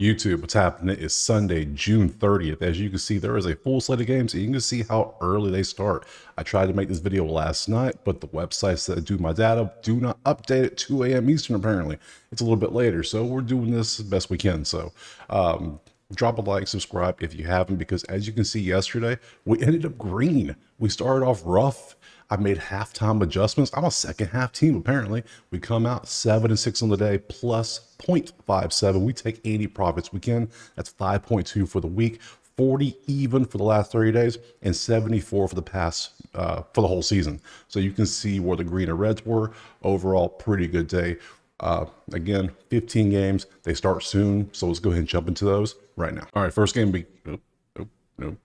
YouTube, what's happening? It is Sunday, June 30th. As you can see, there is a full slate of games, and you can see how early they start. I tried to make this video last night, but the websites that do my data do not update at 2 a.m. Eastern, apparently. It's a little bit later, so we're doing this as best we can. So, drop a like, subscribe if you haven't, because as you can see yesterday, we ended up green. We started off rough. I made halftime adjustments. I'm a second half team, apparently. We come out 7-6 on the day plus 0.57. We take 80 profits. We can. That's 5.2 for the week, 40 even for the last 30 days, and 74 for the past for the whole season. So you can see where the green and reds were. Overall, pretty good day. Again, 15 games. They start soon, so let's go ahead and jump into those right now. All right, first game. Nope.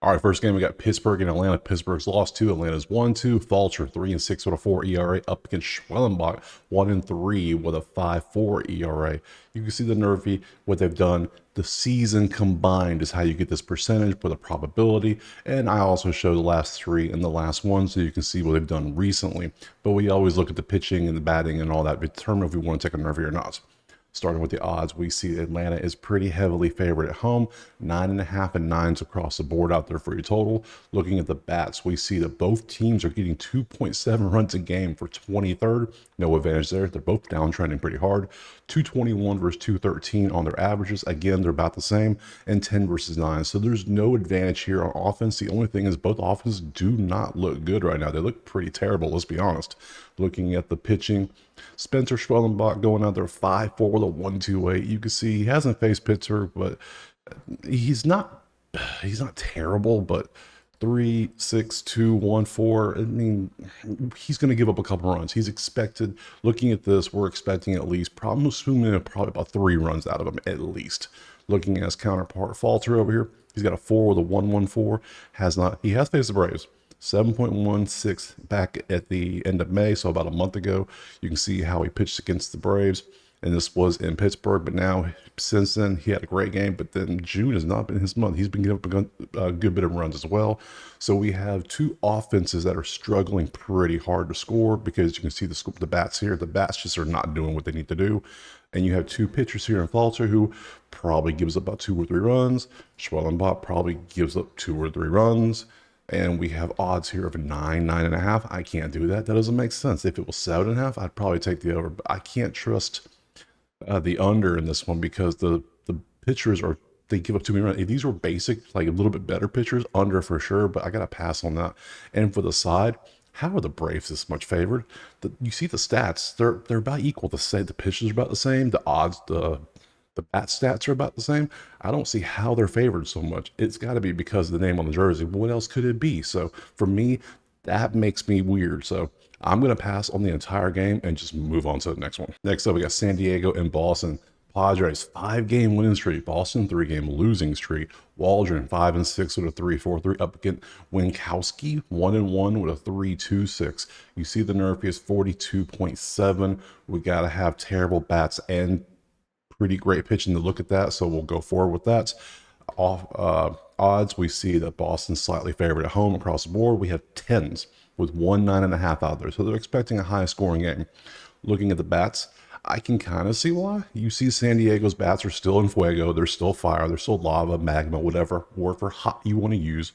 All right, first game we got Pittsburgh and Atlanta. Pittsburgh's lost 2. Atlanta's 1-2. Falcher 3-6 with a 4 ERA up against Schwellenbach 1-3 with a 5.4 ERA. You can see the nervy what they've done. The season combined is how you get this percentage with a probability. And I also show the last 3 and the last 1 so you can see what they've done recently. But we always look at the pitching and the batting and all that to determine if we want to take a nervy or not. Starting with the odds, we see Atlanta is pretty heavily favored at home, 9.5 and 9s across the board out there for your total. Looking at the bats, we see that both teams are getting 2.7 runs a game for 23rd. No advantage there. They're both downtrending pretty hard. 221 versus 213 on their averages. Again, they're about the same, and 10 versus 9. So there's no advantage here on offense. The only thing is both offenses do not look good right now. They look pretty terrible, let's be honest. Looking at the pitching, Spencer Schwellenbach going out there 5-4 with a 1.28. You can see he hasn't faced Pittsburgh, but he's not terrible, but 3.6214. I mean, he's going to give up a couple runs. He's expected. Looking at this, we're expecting at least probably about 3 runs out of him at least. Looking at his counterpart Falter over here, he's got a 4 with a 1.14. He has faced the Braves. 7.16 back at the end of May, so about a month ago. You can see how he pitched against the Braves, and this was in Pittsburgh. But now, since then, he had a great game. But then June has not been his month. He's been giving up a good bit of runs as well. So we have 2 offenses that are struggling pretty hard to score, because you can see the bats here. The bats just are not doing what they need to do. And you have 2 pitchers here in Falter who probably gives up about 2 or 3 runs. Schwellenbach probably gives up 2 or 3 runs. And we have odds here of 9.5. I can't do that. That doesn't make sense. If it was 7.5, I'd probably take the over. But I can't trust the under in this one, because the pitchers they give up too many runs. If these were basic, like a little bit better pitchers, under for sure. But I got to pass on that. And for the side, how are the Braves this much favored? You see the stats; they're about equal. The pitchers are about the same. The odds, the bat stats are about the same. I don't see how they're favored so much. It's got to be because of the name on the jersey. What else could it be? So for me, that makes me weird. So I'm going to pass on the entire game and just move on to the next one. Next up, we got San Diego and Boston. Padres 5-game winning streak. Boston 3-game losing streak. Waldron 5-6 with a 3.43 up against Winkowski 1-1 with a 3.26. You see the nerf is 42.7. We got to have terrible bats and pretty great pitching to look at that, so we'll go forward with that. Odds, we see that Boston's slightly favored at home across the board. We have 10s with 9.5 out there, so they're expecting a high scoring game. Looking at the bats, I can kind of see why. You see San Diego's bats are still in fuego. They're still fire. They're still lava, magma, whatever word for hot you want to use.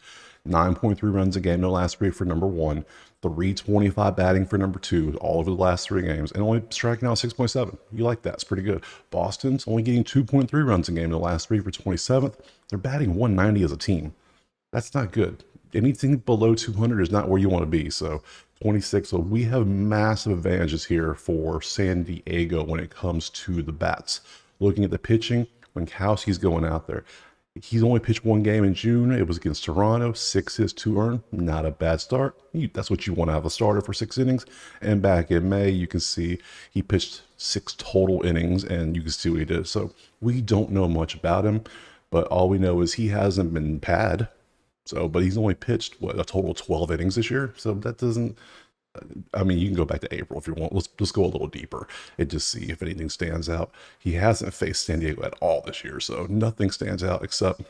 9.3 runs a game in the last 3 for number 1. 325 batting for number 2 all over the last 3 games, and only striking out 6.7. You like that? It's pretty good. Boston's only getting 2.3 runs a game in the last 3 for 27th. They're batting 190 as a team. That's not good. Anything below 200 is not where you want to be. So 26. So we have massive advantages here for San Diego when it comes to the bats. Looking at the pitching, Winkowski's going out there. He's only pitched 1 game in June. It was against Toronto. 6 hits, 2 earned. Not a bad start. That's what you want to have a starter for 6 innings. And back in May, you can see he pitched 6 total innings, and you can see what he did. So we don't know much about him, but all we know is he hasn't been bad. But he's only pitched, a total of 12 innings this year. So that doesn't... I mean, you can go back to April if you want. Let's go a little deeper and just see if anything stands out. He hasn't faced San Diego at all this year, so nothing stands out except,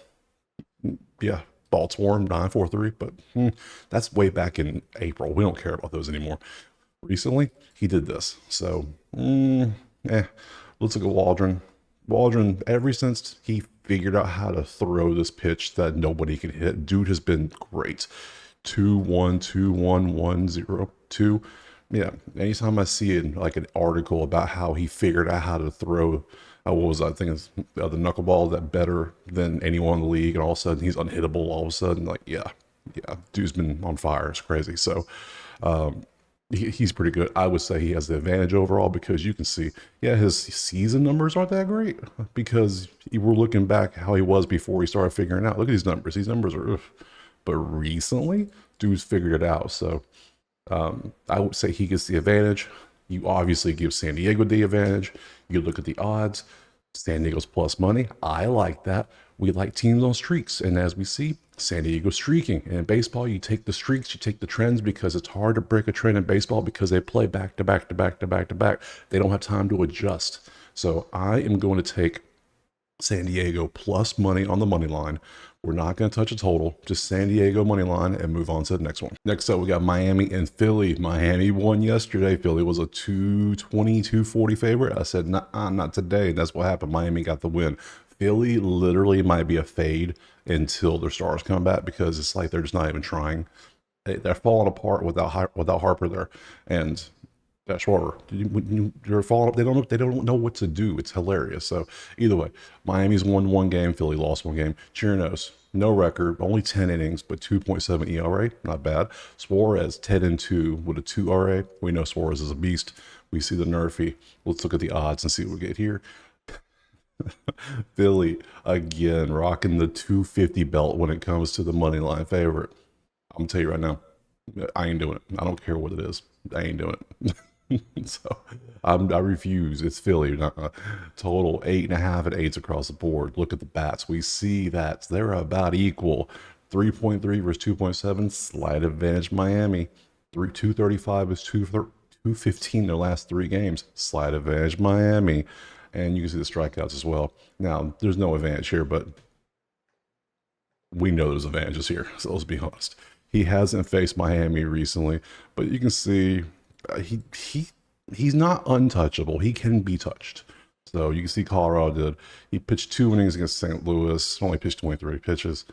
yeah, Baltimore 9.43. But that's way back in April. We don't care about those anymore. Recently, he did this. So, let's look at Waldron. Waldron, ever since he figured out how to throw this pitch that nobody can hit, dude has been great. 2-1, 2-1, 1-0, 2. Yeah, anytime I see it, like an article about how he figured out how to throw, what was I think it's the knuckleball that better than anyone in the league, and all of a sudden he's unhittable. All of a sudden, like yeah, dude's been on fire. It's crazy. So he's pretty good. I would say he has the advantage overall because you can see, yeah, his season numbers aren't that great because we're looking back how he was before he started figuring out. Look at these numbers. These numbers are, ugh. But recently, dude's figured it out. So I would say he gets the advantage. You obviously give San Diego the advantage. You look at the odds. San Diego's plus money. I like that. We like teams on streaks. And as we see, San Diego streaking. And in baseball, you take the streaks, you take the trends because it's hard to break a trend in baseball because they play back to back to back to back to back. They don't have time to adjust. So I am going to take San Diego plus money on the money line. We're not going to touch a total, just San Diego money line and move on to the next one. Next up, we got Miami and Philly. Miami won yesterday. Philly was a 220, 240 favorite. I said, nah, not today. That's what happened. Miami got the win. Philly literally might be a fade until their stars come back because it's like they're just not even trying. They're falling apart without Harper there, and that's Schwarber. They're falling up. They don't know what to do. It's hilarious. So either way, Miami's won one game. Philly lost one game. Chirinos, no record, only 10 innings, but 2.7 ERA, not bad. Suarez 10-2 with a 2 RA. We know Suarez is a beast. We see the Nerfy. Let's look at the odds and see what we get here. Philly again rocking the 250 belt when it comes to the money line favorite. I'm gonna tell you right now, I ain't doing it. I don't care what it is. I ain't doing it. So I refuse. It's Philly. Total 8.5 and 8s across the board. Look at the bats. We see that they're about equal. 3.3 versus 2.7. Slight advantage Miami. 235 is 215 their last 3 games. Slight advantage Miami. And you can see the strikeouts as well. Now, there's no advantage here, but we know there's advantages here. So let's be honest. He hasn't faced Miami recently, but you can see he's not untouchable. He can be touched. So you can see Colorado did. He pitched 2 innings against St. Louis. Only pitched 23 pitches.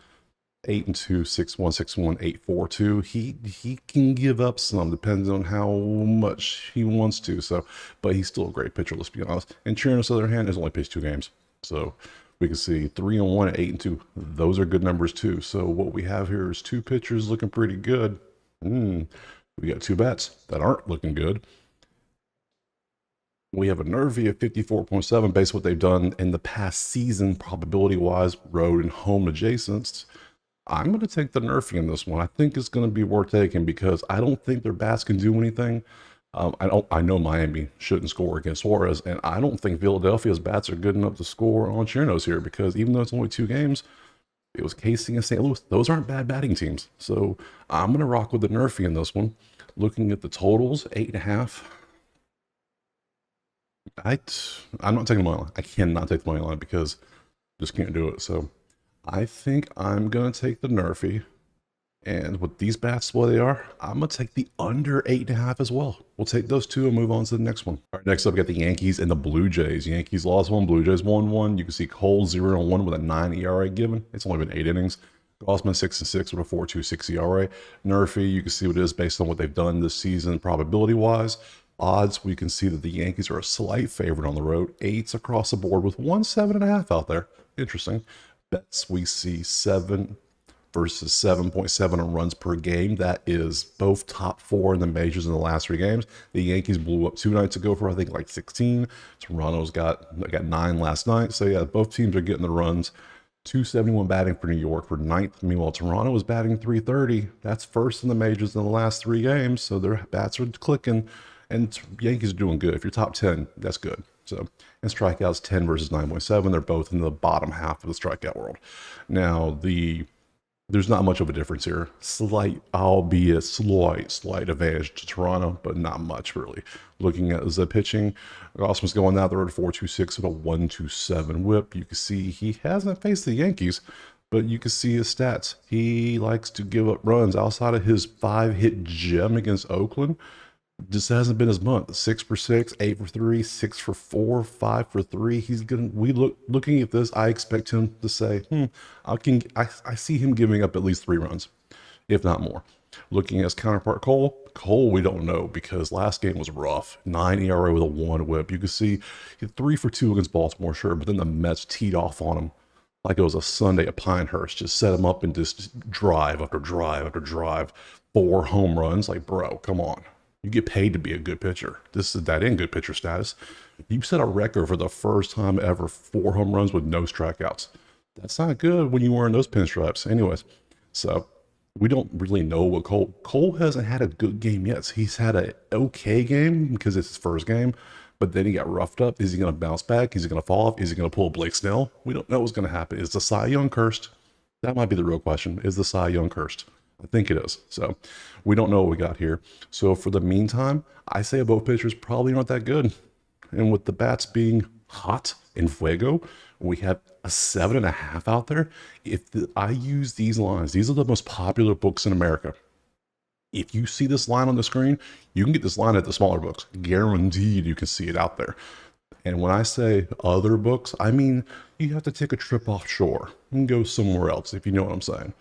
8-2, 6-1, 6-1, 8-4-2. He can give up some, depends on how much he wants to. So, but he's still a great pitcher, let's be honest. And Chirinos, on the other hand, has only pitched 2 games. So we can see 3-1 at 8-2. Those are good numbers too. So what we have here is 2 pitchers looking pretty good. We got 2 bats that aren't looking good. We have a Nervy at 54.7 based on what they've done in the past season, probability-wise, road and home adjacents. I'm going to take the Nerfy in this one. I think it's going to be worth taking because I don't think their bats can do anything. I know Miami shouldn't score against Suarez, and I don't think Philadelphia's bats are good enough to score on Chirinos here because even though it's only 2 games, it was Casey and St. Louis. Those aren't bad batting teams. So I'm going to rock with the Nerfy in this one. Looking at the totals, 8.5. I'm not taking the money line. I cannot take the money line because I just can't do it. So I think I'm going to take the Nerfy. And with these bats, what they are, I'm going to take the under 8.5 as well. We'll take those 2 and move on to the next one. All right, next up, we got the Yankees and the Blue Jays. Yankees lost 1, Blue Jays won 1. You can see Cole 0-1 with a 9 ERA given. It's only been 8 innings. Gausman 6-6 with a 4.26 ERA. Nerfy, you can see what it is based on what they've done this season probability-wise. Odds, we can see that the Yankees are a slight favorite on the road. 8s across the board with 1 7.5 out there. Interesting. Bets, we see 7 versus 7.7 on runs per game. That is both top 4 in the majors in the last 3 games. The Yankees blew up 2 nights ago for I think like 16. Toronto's got 9 last night. So yeah, both teams are getting the runs. 271 batting for New York for 9th. Meanwhile, Toronto was batting 330. That's first in the majors in the last 3 games. So their bats are clicking. And Yankees are doing good. If you're top 10, that's good. So, and strikeouts 10 versus 9.7. They're both in the bottom half of the strikeout world. Now, there's not much of a difference here. Slight, albeit slight advantage to Toronto, but not much really. Looking at the pitching, Gausman's going out there at 4.26 with a 1.27 whip. You can see he hasn't faced the Yankees, but you can see his stats. He likes to give up runs outside of his 5-hit gem against Oakland. Just hasn't been his month. 6 for 6, 8 for 3, 6 for 4, 5 for 3. He's gonna. Looking at this. I expect him to say, I see him giving up at least 3 runs, if not more. Looking at his counterpart Cole, we don't know because last game was rough. 9 ERA with a 1 WHIP. You can see he had 3 for 2 against Baltimore, sure, but then the Mets teed off on him like it was a Sunday at Pinehurst. Just set him up and just drive after drive after drive. 4 home runs. Like, bro, come on. You get paid to be a good pitcher. This is that in good pitcher status. You set a record for the first time ever, 4 home runs with no strikeouts. That's not good when you're wearing those pinstripes. Anyways, so we don't really know what Cole hasn't had a good game yet. He's had an okay game because it's his first game, but then he got roughed up. Is he going to bounce back? Is he going to fall off? Is he going to pull Blake Snell? We don't know what's going to happen. Is the Cy Young cursed? That might be the real question. Is the Cy Young cursed? I think it is. So we don't know what we got here. So for the meantime, I say both pitchers probably aren't that good. And with the bats being hot in fuego, we have a 7.5 out there. I use these lines, these are the most popular books in America. If you see this line on the screen, you can get this line at the smaller books. Guaranteed you can see it out there. And when I say other books, I mean you have to take a trip offshore and go somewhere else, if you know what I'm saying.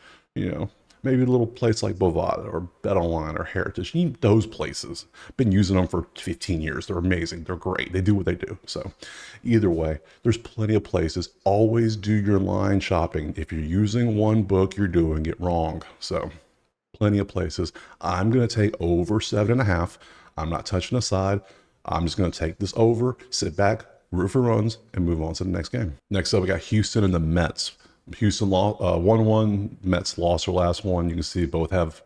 Maybe a little place like Bovada or BetOnline or Heritage. You need those places. Been using them for 15 years. They're amazing. They're great. They do what they do. So either way, there's plenty of places. Always do your line shopping. If you're using one book, you're doing it wrong. So plenty of places. I'm going to take over 7.5. I'm not touching the side. I'm just going to take this over, sit back, root for runs, and move on to the next game. Next up, we got Houston and the Mets. Houston 1-1. Mets lost their last one. You can see both have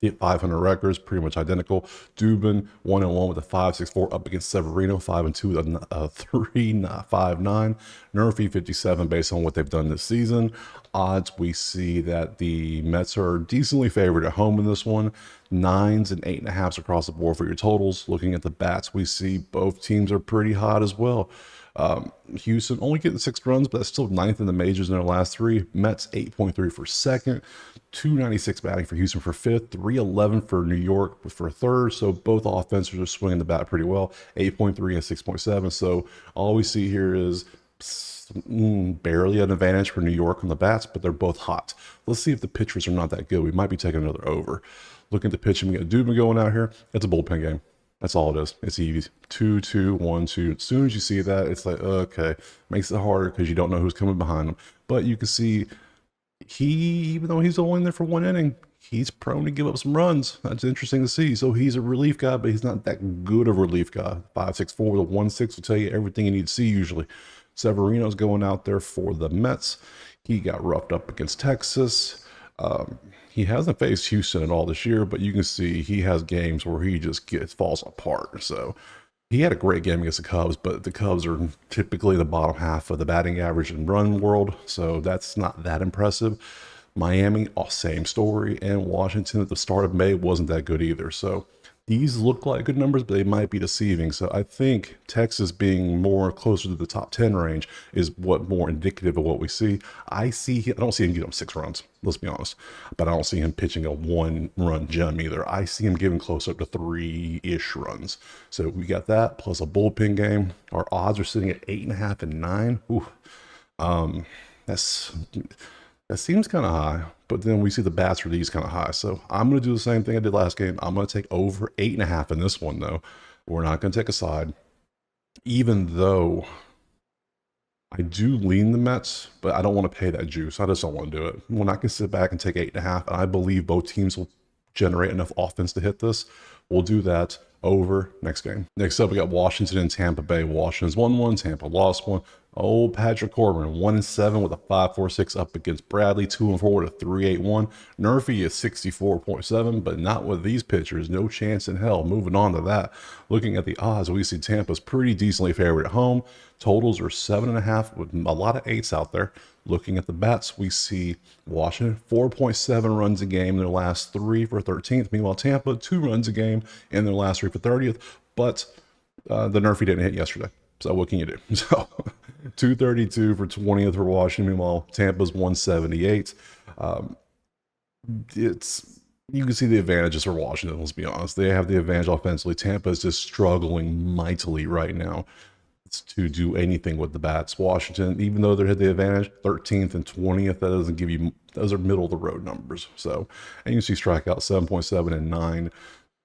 500 records, pretty much identical. Dubin 1-1 with a 5.64 up against Severino 5-2 with a 3.59. Murphy 57 based on what they've done this season. Odds, we see that the Mets are decently favored at home in this one. 9s and 8.5s across the board for your totals. Looking at the bats, we see both teams are pretty hot as well. Houston only getting 6 runs, but that's still 9th in the majors in their last 3. Mets 8.3 for second, 296 batting for Houston for 5th, 311 for New York for 3rd. So both offenses are swinging the bat pretty well, 8.3 and 6.7. So all we see here is barely an advantage for New York on the bats, but they're both hot. Let's see if the pitchers are not that good. We might be taking another over. Looking at the pitching, we got Dubin going out here. It's a bullpen game. That's all it is. It's easy. 2-2, 1-2. As soon as you see that, it's like, okay. Makes it harder because you don't know who's coming behind him. But you can see even though he's only in there for 1 inning, he's prone to give up some runs. That's interesting to see. So he's a relief guy, but he's not that good of a relief guy. 5.64 with a 1.6 will tell you everything you need to see usually. Severino's going out there for the Mets. He got roughed up against Texas. He hasn't faced Houston at all this year, but you can see he has games where he just falls apart. So he had a great game against the Cubs, but the Cubs are typically the bottom half of the batting average and run world, so that's not that impressive. Miami, same story, and Washington at the start of May wasn't that good either. So these look like good numbers, but they might be deceiving. So I think Texas being more closer to the top 10 range is what more indicative of what we see. I don't see him giving 6 runs, let's be honest, but I don't see him pitching a 1-run gem either. I see him giving close up to 3-ish runs. So we got that plus a bullpen game. Our odds are sitting at 8.5 and 9. Ooh, that seems kind of high, but then we see the bats for these kind of high. So I'm going to do the same thing I did last game. I'm going to take over 8.5 in this one, though. We're not going to take a side, even though I do lean the Mets, but I don't want to pay that juice. I just don't want to do it. When I can sit back and take 8.5, and I believe both teams will generate enough offense to hit this, we'll do that. Over next game. Next up, we got Washington and Tampa Bay. Washington's 1-1, Tampa lost 1. Old Patrick Corbin, 1-7 with a 5.46 up against Bradley, 2-4 with a 3.81. Murphy is 64.7, but not with these pitchers. No chance in hell. Moving on to that. Looking at the odds, we see Tampa's pretty decently favored at home. Totals are 7.5 with a lot of 8s out there. Looking at the bats, we see Washington 4.7 runs a game in their last 3 for 13th. Meanwhile, Tampa 2 runs a game in their last 3 for 30th. But the Murphy didn't hit yesterday. So what can you do? So 232 for 20th for Washington. Meanwhile, Tampa's 178. You can see the advantages for Washington, let's be honest. They have the advantage offensively. Tampa is just struggling mightily right now to do anything with the bats. Washington, even though they had the advantage, 13th and 20th, that doesn't give you, those are middle of the road numbers. So, and you see strikeout 7.7 and 9.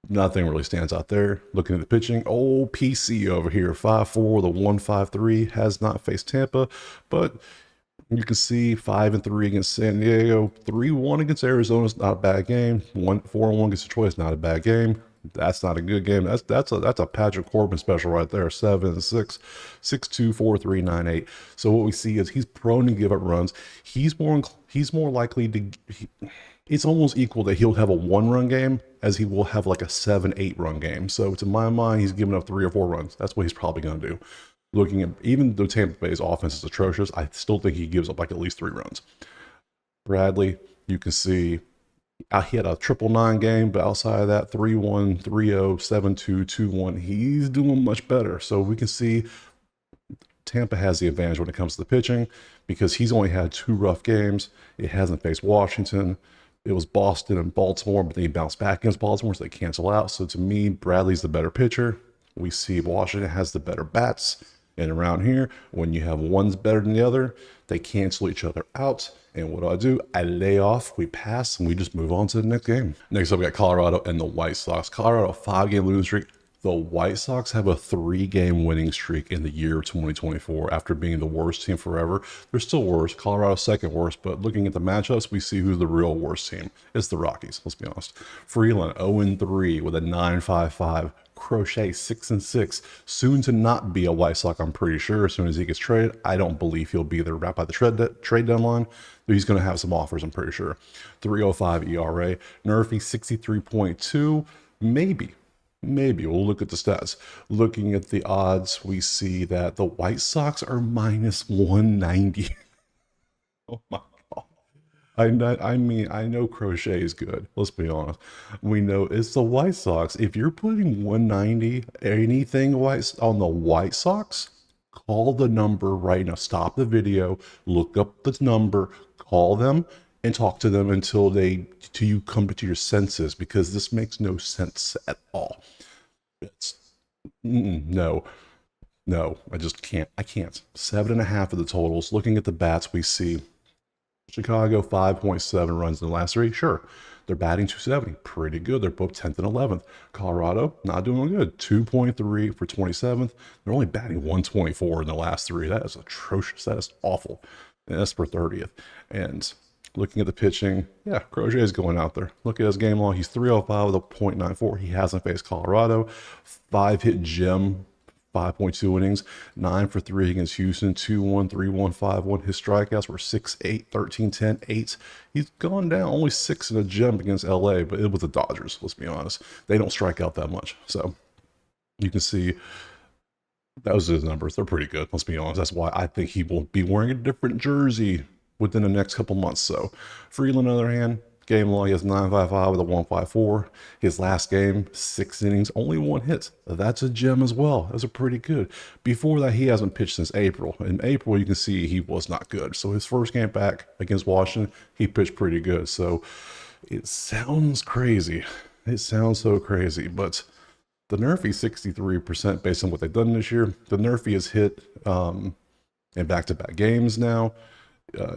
Nothing really stands out there. Looking at the pitching, old PC over here, 5-4, the 153 has not faced Tampa, but you can see 5-3 against San Diego, 3-1 against Arizona is not a bad game. 4-1 against Detroit is not a bad game. That's not a good game. That's a Patrick Corbin special right there. 7-6, 6-2, 4-3, 9-8. So what we see is he's prone to give up runs. He's more likely to. It's almost equal that he'll have a 1-run game as he will have like a 7-8 run game. So to my mind, he's giving up 3 or 4 runs. That's what he's probably going to do. Looking at, even though Tampa Bay's offense is atrocious, I still think he gives up like at least 3 runs. Bradley, you can see he had a 999 game, but outside of that, 3-1, 3-0, 7-2, 2-1, he's doing much better. So we can see Tampa has the advantage when it comes to the pitching because he's only had 2 rough games. It hasn't faced Washington. It was Boston and Baltimore, but then he bounced back against Baltimore, so they cancel out. So to me, Bradley's the better pitcher. We see Washington has the better bats. And around here, when you have one's better than the other, they cancel each other out. And what do? I lay off, we pass, and we just move on to the next game. Next up, we got Colorado and the White Sox. Colorado, 5-game losing streak. The White Sox have a 3-game winning streak in the year 2024 after being the worst team forever. They're still worse. Colorado's second worst, but looking at the matchups, we see who's the real worst team. It's the Rockies, let's be honest. Freeland, 0-3 with a 9.55. Crochet, 6-6. Soon to not be a White Sox, I'm pretty sure. As soon as he gets traded, I don't believe he'll be there right by the trade deadline. But he's going to have some offers, I'm pretty sure. 3.05 ERA. Nerfy, 63.2. Maybe we'll look at the stats. Looking at the odds, we see that the White Sox are minus 190. Oh my God. I mean, I know Crochet is good. Let's be honest. We know it's the White Sox. If you're putting 190 anything on the White Sox, call the number right now. Stop the video, look up the number, call them, and talk to them until you come to your senses, because this makes no sense at all. It's no, I just can't. I can't. 7.5 of the totals. Looking at the bats, we see Chicago 5.7 runs in the last 3. Sure, they're batting 270, pretty good. They're both 10th and 11th. Colorado not doing good, 2.3 for 27th. They're only batting 124 in the last 3. That is atrocious. That is awful. And that's for 30th. And looking at the pitching, yeah, Crochet is going out there. Look at his game log. He's 305 with a .94. He hasn't faced Colorado. 5-hit gem, 5.2 innings, 9 for 3 against Houston, 2-1, 3-1, 5-1. His strikeouts were 6-8, 13-10, 8. He's gone down only 6 in a gem against LA, but it was the Dodgers, let's be honest. They don't strike out that much. So you can see those are his numbers. They're pretty good, let's be honest. That's why I think he will be wearing a different jersey within the next couple months. So Freeland, on the other hand, game log, he has 9.55 with a 1.54. His last game, 6 innings, only 1 hit. That's a gem as well. Those are pretty good. Before that, he hasn't pitched since April. In April, you can see he was not good. So his first game back against Washington, he pitched pretty good. So it sounds crazy. It sounds so crazy, but the Nerfy 63% based on what they've done this year. The Nerfy has hit in back-to-back games now.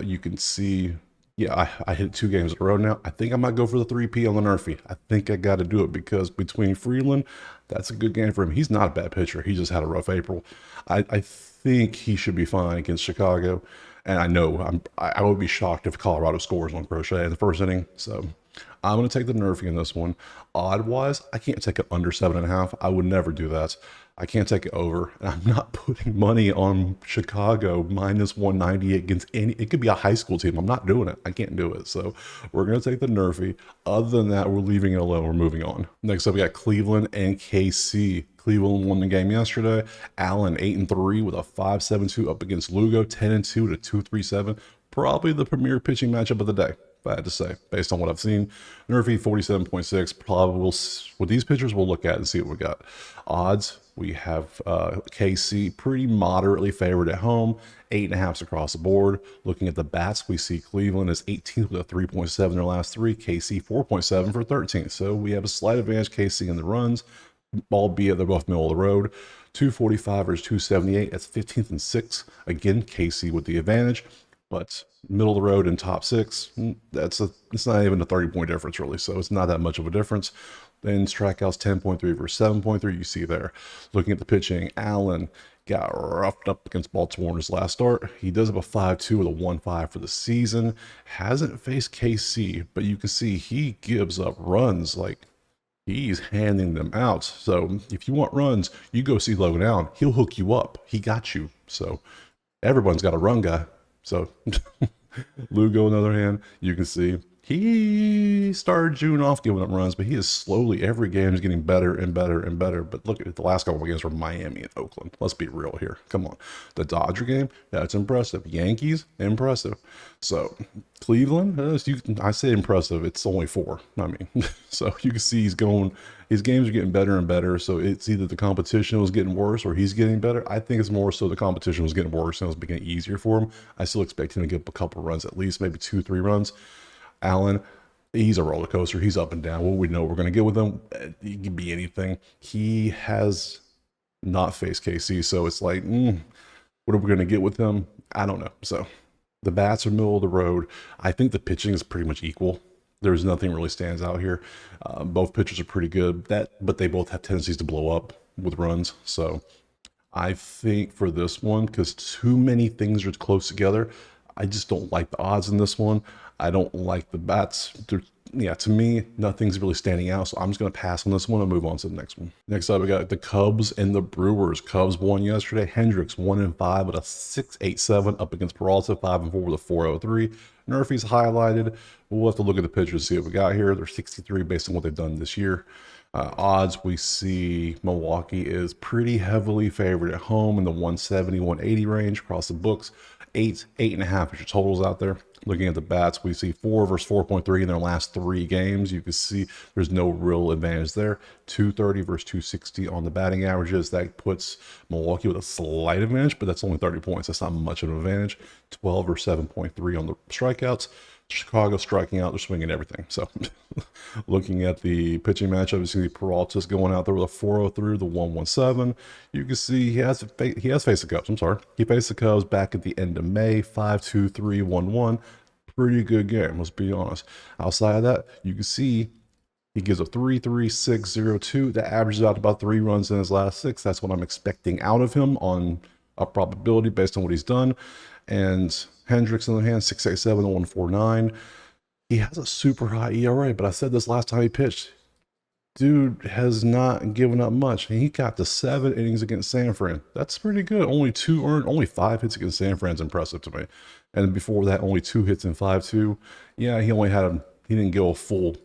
You can see, yeah, I hit 2 games in a row now. I think I might go for the 3P on the Nerfy. I think I got to do it because between Freeland, that's a good game for him. He's not a bad pitcher. He just had a rough April. I think he should be fine against Chicago. And I know I would be shocked if Colorado scores on Crochet in the first inning. So I'm going to take the Nerfy in this one. Odd-wise, I can't take it under 7.5. I would never do that. I can't take it over. And I'm not putting money on Chicago minus 190 against any. It could be a high school team. I'm not doing it. I can't do it. So we're going to take the Nerfy. Other than that, we're leaving it alone. We're moving on. Next up, we got Cleveland and KC. Cleveland won the game yesterday. Allen 8-3 with a 5.72 up against Lugo, 10-2 with a 2.37. Probably the premier pitching matchup of the day, if I had to say, based on what I've seen. Nerfy 47.6. Probably with these pitchers, we'll look at and see what we got. Odds, we have KC pretty moderately favored at home, 8.5s across the board. Looking at the bats, we see Cleveland is 18th with a 3.7 in their last three. KC 4.7 for 13th. So we have a slight advantage KC in the runs, albeit they're both middle of the road. 245 versus 278. That's 15th and 6th. Again, KC with the advantage, but middle of the road and top six. It's not even a 30-point difference really. So it's not that much of a difference. Then strikeouts 10.3 versus 7.3. You see there. Looking at the pitching, Allen got roughed up against Baltimore in his last start. He does have a 5.2 with a 1.5 for the season. Hasn't faced KC, but you can see he gives up runs like he's handing them out. So if you want runs, you go see Logan Allen. He'll hook you up. He got you. So everyone's got a run guy. So Lugo, on the other hand, you can see he started June off giving up runs, but he is slowly, every game is getting better and better and better. But look at the last couple of games were Miami and Oakland. Let's be real here. Come on. The Dodger game, that's impressive. Yankees, impressive. So Cleveland, I say impressive. It's only 4. I mean, so you can see his games are getting better and better. So it's either the competition was getting worse or he's getting better. I think it's more so the competition was getting worse and it was becoming easier for him. I still expect him to get up a couple runs, at least maybe 2-3 runs. Allen, he's a roller coaster. He's up and down. What we know we're going to get with him, it can be anything. He has not faced KC, so it's like, what are we going to get with him? I don't know. So the bats are middle of the road. I think the pitching is pretty much equal. There's nothing really stands out here. Both pitchers are pretty good, but they both have tendencies to blow up with runs. So I think for this one, because too many things are close together, I just don't like the odds in this one. I don't like the bats. To me, nothing's really standing out. So I'm just going to pass on this one and move on to the next one. Next up, we got the Cubs and the Brewers. Cubs won yesterday. Hendricks 1-5 with a 6.87 up against Peralta, 5-4 with a 4.03. Murphy's highlighted. We'll have to look at the pitchers to see what we got here. They're 63 based on what they've done this year. Odds, we see Milwaukee is pretty heavily favored at home in the 170, 180 range across the books. 8.5 is your totals out there. Looking at the bats, we see 4 versus 4.3 in their last 3 games. You can see there's no real advantage there. 230 versus 260 on the batting averages. That puts Milwaukee with a slight advantage, but that's only 30 points. That's not much of an advantage. 12 or 7.3 on the strikeouts. Chicago striking out, they're swinging everything. So looking at the pitching matchup, you see Peralta's going out there with a 4.03, the 1.17. You can see he has faced the Cubs. I'm sorry. He faced the Cubs back at the end of May, 5-2, 3-1-1. Pretty good game, let's be honest. Outside of that, you can see he gives a 3.3602. That averages out about 3 runs in his last 6. That's what I'm expecting out of him on a probability based on what he's done. And Hendricks, on the other hand, 6.87 to 1.49. He has a super high ERA, but I said this last time he pitched. Dude has not given up much. And he got to 7 innings against San Fran. That's pretty good. Only 2 earned, only 5 hits against San Fran's impressive to me. And before that, only 2 hits in 5-2. Yeah, he didn't go a full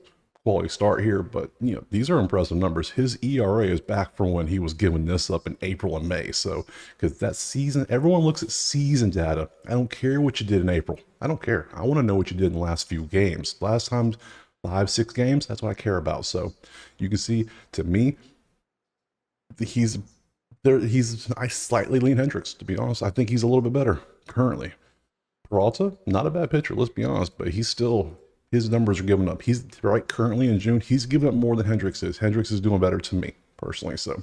quality start here, but these are impressive numbers. His ERA is back from when he was giving this up in April and May. So because that season, everyone looks at season data. I don't care what you did in April. I don't care. I want to know what you did in the last few games. Last time, 5-6 games, that's what I care about. So you can see, to me, I slightly lean Hendricks, to be honest. I think he's a little bit better currently. Peralta, not a bad pitcher, let's be honest, but his numbers are giving up. He's right currently in June. He's giving up more than Hendricks is. Hendricks is doing better to me personally. So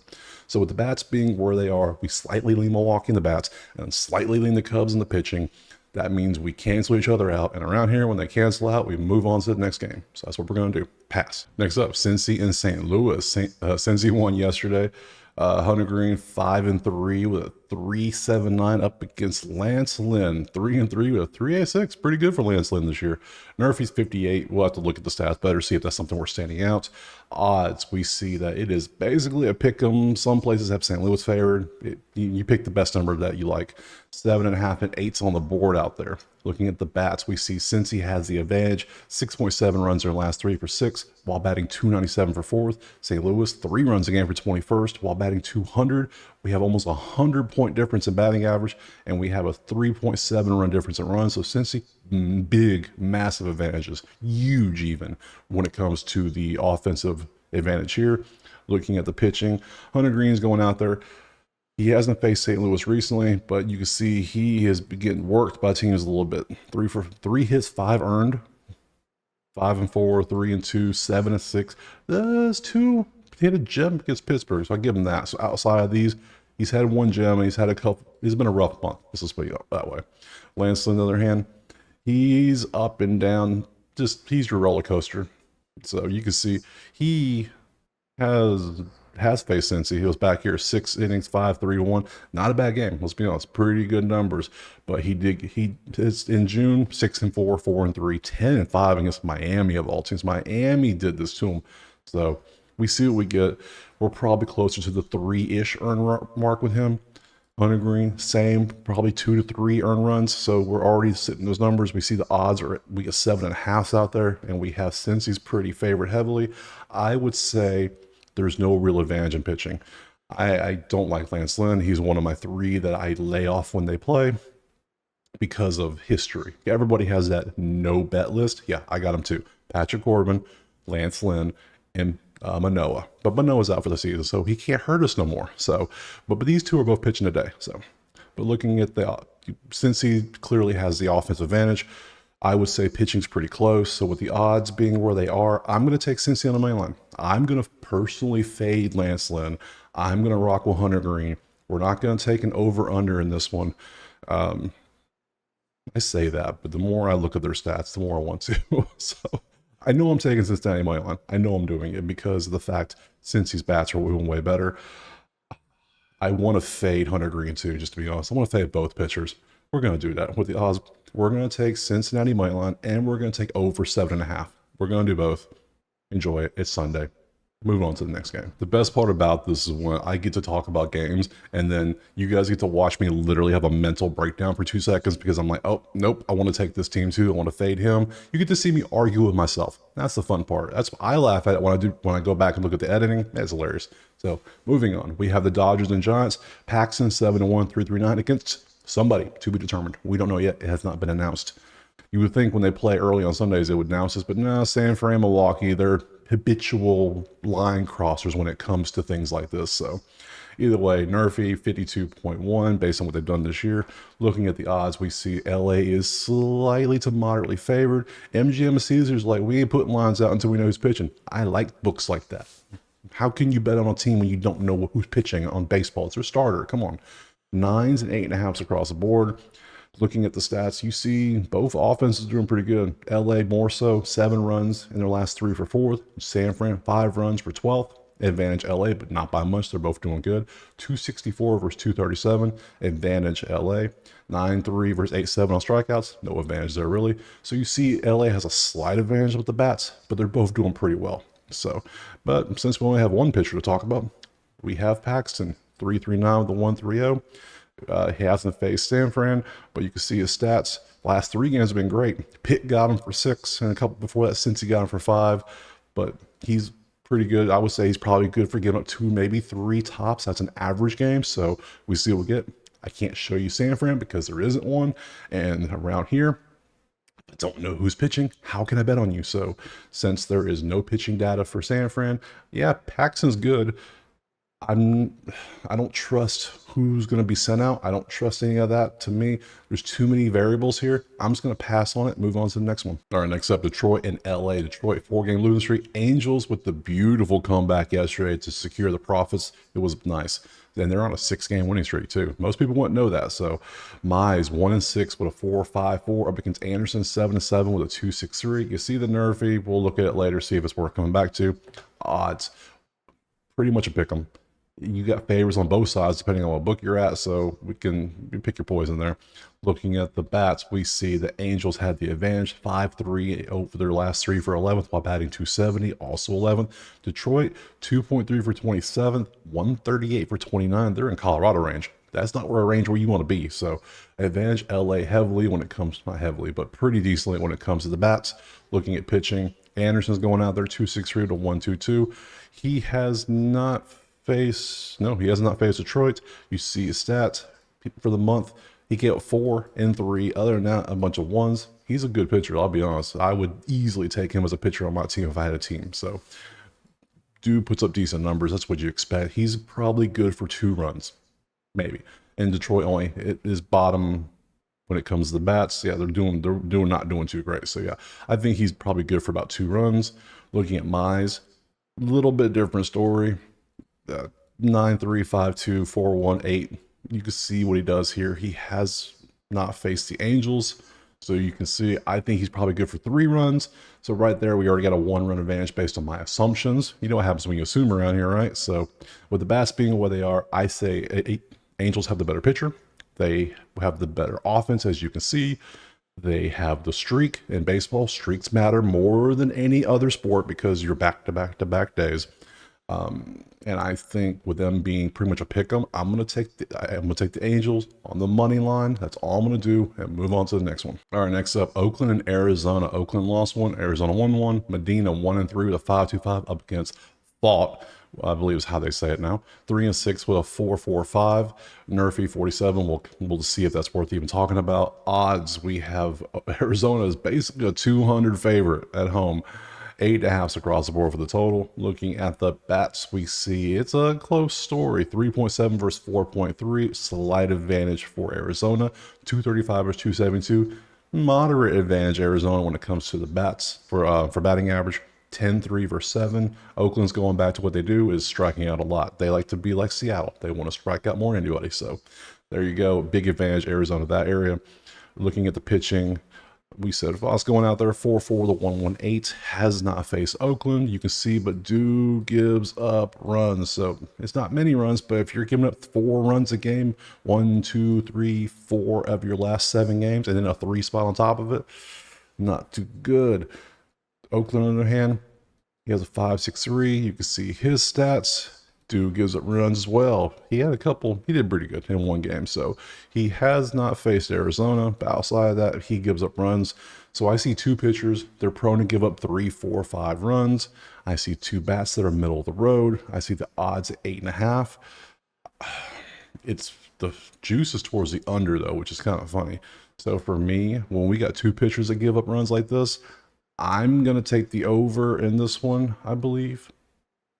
with the bats being where they are, we slightly lean Milwaukee in the bats and slightly lean the Cubs in the pitching. That means we cancel each other out. And around here, when they cancel out, we move on to the next game. So that's what we're going to do. Pass. Next up, Cincy and St. Louis. Cincy won yesterday. Hunter Green 5-3 with a 3.79 up against Lance Lynn, 3-3 with a 3.86. Pretty good for Lance Lynn this year. Murphy's 58. We'll have to look at the stats better, see if that's something we're standing out. Odds, we see that it is basically a pick 'em. Some places have St. Louis favored. You pick the best number that you like. 7.5 and 8's on the board out there. Looking at the bats, we see Cincy has the advantage. 6.7 runs in their last 3 for 6, while batting 297 for 4th. St. Louis, 3 runs a game for 21st, while batting 200. We have almost a 100-point difference in batting average, and we have a 3.7 run difference in runs. So Cincy, big, massive advantages, huge even when it comes to the offensive advantage here. Looking at the pitching, Hunter Green's going out there. He hasn't faced St. Louis recently, but you can see he is getting worked by teams a little bit. 3 hits, 5 earned, 5-4, 3-2, 7-6. That's 2. He had a gem against Pittsburgh, so I give him that. So outside of these, he's had 1 gem and he's had a couple. He's been a rough month. Let's just put it that way. Lance, on the other hand, he's up and down. He's your roller coaster. So you can see he has faced Cincy. He was back here 6 innings, 5-3-1. Not a bad game. Let's be honest, pretty good numbers. But it's in June 6-4, 4-3, 10-5 against Miami of all teams. Miami did this to him. So we see what we get. We're probably closer to the 3-ish earn mark with him. Hunter Green, same, probably 2 to 3 earn runs. So we're already sitting those numbers. We see the odds we get 7.5s out there, and we have Cincy's pretty favored heavily. I would say there's no real advantage in pitching. I don't like Lance Lynn. He's one of my 3 that I lay off when they play because of history. Everybody has that no bet list. Yeah, I got him too. Patrick Corbin, Lance Lynn, and Manoah. But Manoah's out for the season, so he can't hurt us no more. So, but these 2 are both pitching today. So, but looking at since he clearly has the offensive advantage, I would say pitching's pretty close. So with the odds being where they are, I'm going to take Cincy on the main line. I'm going to personally fade Lance Lynn. I'm going to rock with Hunter Green. We're not going to take an over-under in this one. I say that, but the more I look at their stats, the more I want to. So I know I'm taking Cincinnati money line. I know I'm doing it because of the fact Cincy's bats are way better. I want to fade Hunter Green too, just to be honest. I want to fade both pitchers. We're going to do that with the odds. We're going to take Cincinnati money line, and we're going to take over 7.5. We're going to do both. Enjoy it. It's Sunday. Move on to the next game. The best part about this is when I get to talk about games, and then you guys get to watch me literally have a mental breakdown for 2 seconds because I'm like, oh, nope, I want to take this team too. I want to fade him. You get to see me argue with myself. That's the fun part. That's what I laugh at when I go back and look at the editing. It's hilarious. So moving on, we have the Dodgers and Giants. Paxton 7-1, 3-3-9 against somebody to be determined. We don't know yet. It has not been announced. You would think when they play early on Sundays, they would announce this, but no, San Fran, Milwaukee, they're habitual line crossers when it comes to things like this. So either way, Nerfy 52.1 based on what they've done this year. Looking at the odds, we see LA is slightly to moderately favored. MGM and Caesars like, we ain't putting lines out until we know who's pitching. I like books like that. How can you bet on a team when you don't know who's pitching on baseball? It's their starter. Come on. 9s and 8.5s across the board. Looking at the stats, you see both offenses doing pretty good. LA more so, 7 runs in their last 3 for 4th. San Fran, 5 runs for 12th. Advantage LA, but not by much. They're both doing good. 264 versus 237. Advantage LA. 9-3 versus 8-7 on strikeouts. No advantage there really. So you see LA has a slight advantage with the bats, but they're both doing pretty well. So, but since we only have one pitcher to talk about, we have Paxton, 3-3-9 with the 1-3-0. He hasn't faced San Fran, but you can see his stats. Last 3 games have been great. Pitt got him for 6, and a couple before that, Cincy got him for 5. But he's pretty good. I would say he's probably good for giving up 2, maybe 3 tops. That's an average game, so we see what we get. I can't show you San Fran because there isn't one, and around here, I don't know who's pitching. How can I bet on you? So since there is no pitching data for San Fran, yeah, Paxton's good. I don't trust who's going to be sent out. I don't trust any of that. To me, there's too many variables here. I'm just going to pass on it, move on to the next one. All right, next up, Detroit and LA. Detroit, 4-game losing streak. Angels with the beautiful comeback yesterday to secure the profits. It was nice. And they're on a 6-game winning streak too. Most people wouldn't know that. So Mize 1-6 with a 4.54 up against Anderson 7-7 with a 2.63. You see the Nerfy. We'll look at it later, see if it's worth coming back to. Odds, pretty much a pick 'em. You got favors on both sides depending on what book you're at, so you pick your poison there. Looking at the bats, we see the Angels had the advantage, 5-3 over their last 3 for 11th while batting 270, also 11th. Detroit 2.3 for 27th, 138 for 29. They're in Colorado range. That's not where a range where you want to be. So advantage LA heavily when it comes, not heavily, but pretty decently when it comes to the bats. Looking at pitching, Anderson's going out there 2.63 to 1.22. He has not faced Detroit. You see his stats for the month. He gave up 4 and 3. Other than that, a bunch of 1s. He's a good pitcher, I'll be honest. I would easily take him as a pitcher on my team if I had a team. So, dude puts up decent numbers. That's what you expect. He's probably good for 2 runs. maybe. And Detroit only it is bottom when it comes to the bats. Yeah, they're not doing too great. So yeah, I think he's probably good for about 2 runs. Looking at Mize, little bit different story. 9-3, 5-2, 4-1, 8. You can see what he does here. He has not faced the Angels. So you can see, I think he's probably good for 3 runs. So right there, we already got a 1-run advantage based on my assumptions. You know what happens when you assume around here, right? So with the bats being where they are, I say Angels have the better pitcher. They have the better offense, as you can see. They have the streak. In baseball, streaks matter more than any other sport because you're back-to-back-to-back days. And I think with them being pretty much a pick 'em, I'm gonna take the Angels on the money line. That's all I'm gonna do, and move on to the next one. All right, next up, Oakland and Arizona. Oakland lost 1, Arizona won 1. Medina 1-3 with a 5.25 up against Thought, I believe is how they say it now. 3-6 with a 4.45. Nerfy 47. We'll see if that's worth even talking about. Odds, we have Arizona is basically a 200 favorite at home. 8.5 across the board for the total. Looking at the bats, we see it's a close story. 3.7 versus 4.3. Slight advantage for Arizona. 235 versus 272. Moderate advantage Arizona when it comes to the bats for batting average. 10-3 versus 7. Oakland's going back to what they do is striking out a lot. They like to be like Seattle. They want to strike out more than anybody. So there you go. Big advantage Arizona that area. Looking at the pitching, we said Voss going out there 4-4 with a 1.18, has not faced Oakland. You can see, but gives up runs. So it's not many runs, but if you're giving up 4 runs a game, 1, 2, 3, 4 of your last 7 games, and then a 3 spot on top of it, not too good. Oakland, on the other hand, he has a 5.63. You can see his stats. Dude gives up runs as well. He had a couple. He did pretty good in 1 game. So he has not faced Arizona. But outside of that, he gives up runs. So I see 2 pitchers. They're prone to give up 3, 4, 5 runs. I see 2 bats that are middle of the road. I see the odds at 8.5. It's the juice is towards the under though, which is kind of funny. So for me, when we got 2 pitchers that give up runs like this, I'm going to take the over in this one, I believe.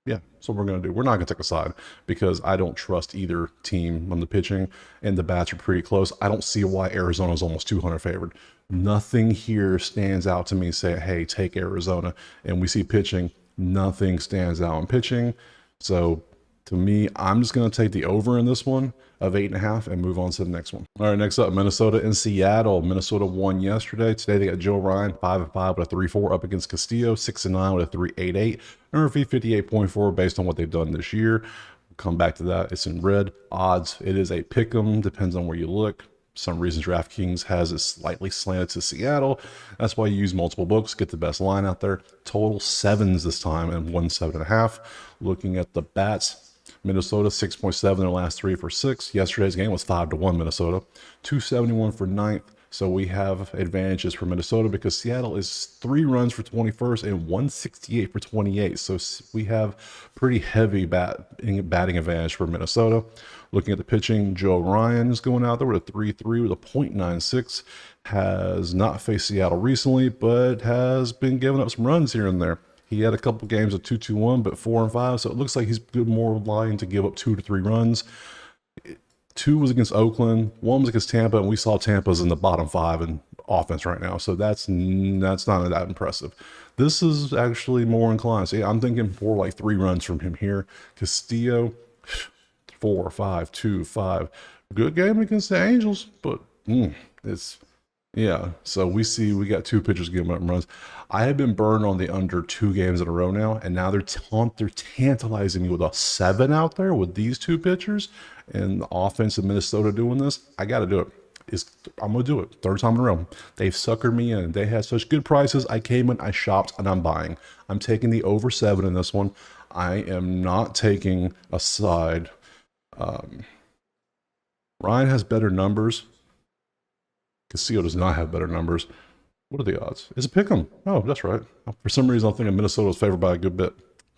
Yeah, so we're going to do. We're not going to take a side because I don't trust either team on the pitching, and the bats are pretty close. I don't see why Arizona's almost 200 favored. Nothing here stands out to me saying, hey, take Arizona. And we see pitching. Nothing stands out in pitching. So to me, I'm just going to take the over in this one of 8.5 and move on to the next one. All right, next up, Minnesota and Seattle. Minnesota won yesterday. Today they got Joe Ryan, 5-5 with a 3.4 up against Castillo, 6-9 with a 3.88. Murphy, 58.4 based on what they've done this year. We'll come back to that. It's in red. Odds, it is a pick 'em, depends on where you look. For some reason, DraftKings has it slightly slanted to Seattle. That's why you use multiple books, get the best line out there. Total 7s this time and 7.5. Looking at the bats, Minnesota 6.7 in their last 3 for 6. Yesterday's game was 5-1 Minnesota. 271 for 9th. So we have advantages for Minnesota because Seattle is 3 runs for 21st and 168 for 28. So we have pretty heavy batting advantage for Minnesota. Looking at the pitching, Joe Ryan is going out there with a 3.3 with a .96. Has not faced Seattle recently, but has been giving up some runs here and there. He had a couple games of 2-2-1, but 4-5. So it looks like he's good, more lying to give up 2 to 3 runs. 2 was against Oakland, 1 was against Tampa, and we saw Tampa's in the bottom 5 in offense right now. So that's not that impressive. This is actually more inclined. See, I'm thinking for like 3 runs from him here. Castillo, 4, 5, 2, 5. Good game against the Angels, but it's. Yeah, so we got 2 pitchers giving up runs. I have been burned on the under 2 games in a row now, and now they're tantalizing me with a 7 out there with these 2 pitchers and the offense of Minnesota doing this. I got to do it. I'm going to do it. 3rd time in a row. They've suckered me in. They had such good prices. I came in, I shopped, and I'm buying. I'm taking the over 7 in this one. I am not taking a side. Ryan has better numbers. Castillo does not have better numbers. What are the odds? It's a pick 'em. Oh, that's right. For some reason, I'm thinking Minnesota is favored by a good bit.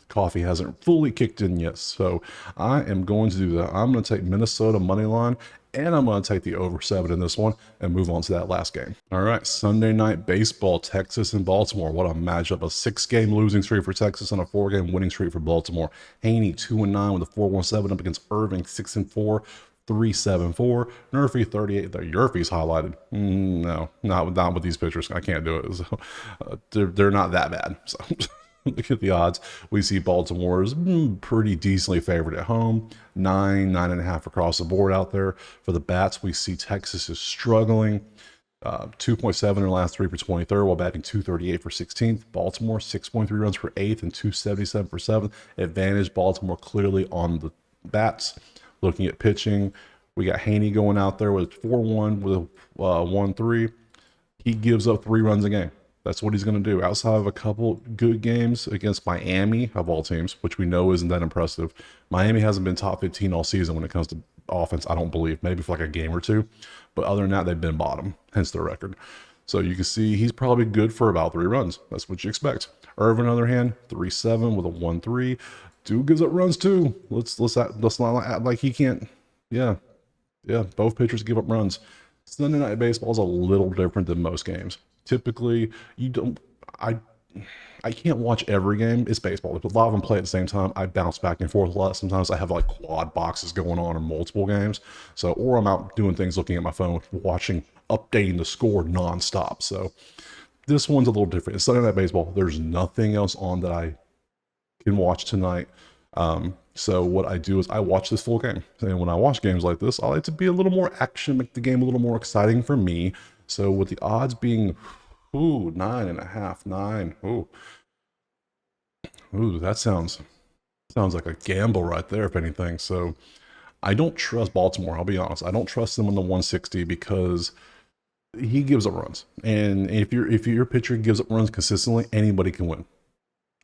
Coffee hasn't fully kicked in yet, so I am going to do that. I'm going to take Minnesota money line, and I'm going to take the over 7 in this one and move on to that last game. All right, Sunday night baseball, Texas and Baltimore. What a matchup. A 6-game losing streak for Texas and a 4-game winning streak for Baltimore. Haney, 2-9 with a 4.17 up against Irving, 6-4. 374. Nerfy 38. The Yerfy's highlighted. No, not with these pictures. I can't do it. So, they're not that bad. So look at the odds. We see Baltimore is pretty decently favored at home. 9.5 across the board out there. For the bats, we see Texas is struggling. 2.7 in the last 3 for 23rd, while batting 238 for 16th. Baltimore 6.3 runs for 8th and 277 for 7th. Advantage Baltimore clearly on the bats. Looking at pitching, we got Haney going out there with 4-1 with a 1-3. He gives up 3 runs a game. That's what he's going to do. Outside of a couple good games against Miami, of all teams, which we know isn't that impressive. Miami hasn't been top 15 all season when it comes to offense, I don't believe. Maybe for like a game or two. But other than that, they've been bottom, hence their record. So you can see he's probably good for about 3 runs. That's what you expect. Irvin, on the other hand, 3-7 with a 1-3. Dude gives up runs too. Let's not act like he can't. Yeah. Both pitchers give up runs. Sunday night baseball is a little different than most games. Typically, you don't. I can't watch every game. It's baseball. If a lot of them play at the same time, I bounce back and forth a lot. Sometimes I have like quad boxes going on in multiple games. So, or I'm out doing things, looking at my phone, watching, updating the score nonstop. So this one's a little different. It's Sunday night baseball. There's nothing else on that I can watch tonight. So what I do is I watch this full game. And when I watch games like this, I like to be a little more action, make the game a little more exciting for me. So with the odds being 9.5, 9. Ooh, that sounds like a gamble right there, if anything. So I don't trust Baltimore. I'll be honest. I don't trust them on the 160 because he gives up runs. And if your pitcher gives up runs consistently, anybody can win.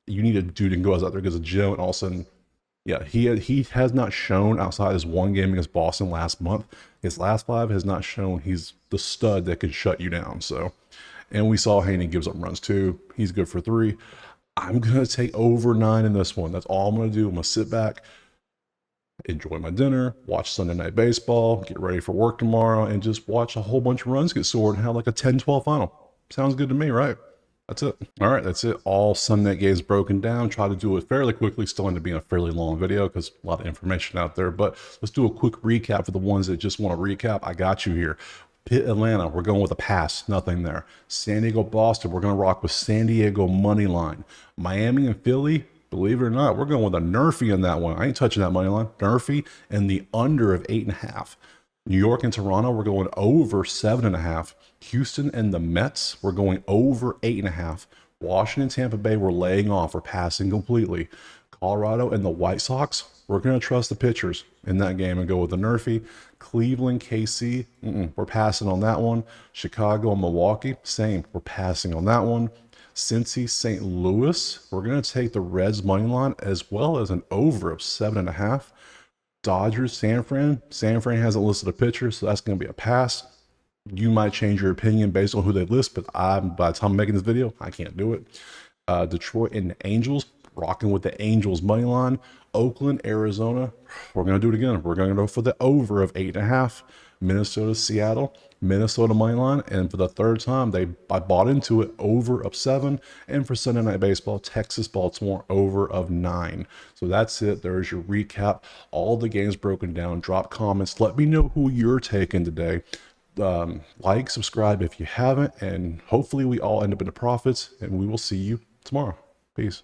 You need a dude who goes out there, gets a gym, and all of a sudden, yeah, he has not shown outside his one game against Boston last month. His last 5 has not shown he's the stud that could shut you down. So, and we saw Haney gives up runs too. He's good for 3. I'm going to take over 9 in this one. That's all I'm going to do. I'm going to sit back, enjoy my dinner, watch Sunday night baseball, get ready for work tomorrow, and just watch a whole bunch of runs get scored and have like a 10-12 final. Sounds good to me, right? That's it. All right, that's it. All Sunday night games broken down. Try to do it fairly quickly. Still end up being a fairly long video because a lot of information out there. But let's do a quick recap for the ones that just want to recap. I got you here. Pitt, Atlanta, we're going with a pass. Nothing there. San Diego, Boston, we're going to rock with San Diego money line. Miami and Philly, believe it or not, we're going with a Nerfy on that one. I ain't touching that money line. Nerfy and the under of 8.5. New York and Toronto, we're going over 7.5. Houston and the Mets, we're going over 8.5. Washington, Tampa Bay, we're laying off. We're passing completely. Colorado and the White Sox, we're going to trust the pitchers in that game and go with the Nerfy. Cleveland, KC, we're passing on that one. Chicago and Milwaukee, same. We're passing on that one. Cincy, St. Louis, we're going to take the Reds money line as well as an over of 7.5. Dodgers, San Fran. San Fran hasn't listed a pitcher, so that's going to be a pass. You might change your opinion based on who they list, but by the time I'm making this video, I can't do it. Detroit and the Angels, rocking with the Angels money line. Oakland, Arizona, we're going to do it again. We're going to go for the over of 8.5. Minnesota, Seattle, Minnesota money line, and for the 3rd time, I bought into it, over of 7. And for Sunday night baseball, Texas, Baltimore, over of 9. So that's it. There's your recap. All the games broken down. Drop comments. Let me know who you're taking today. Like, subscribe if you haven't, and hopefully we all end up in the profits, and we will see you tomorrow. Peace.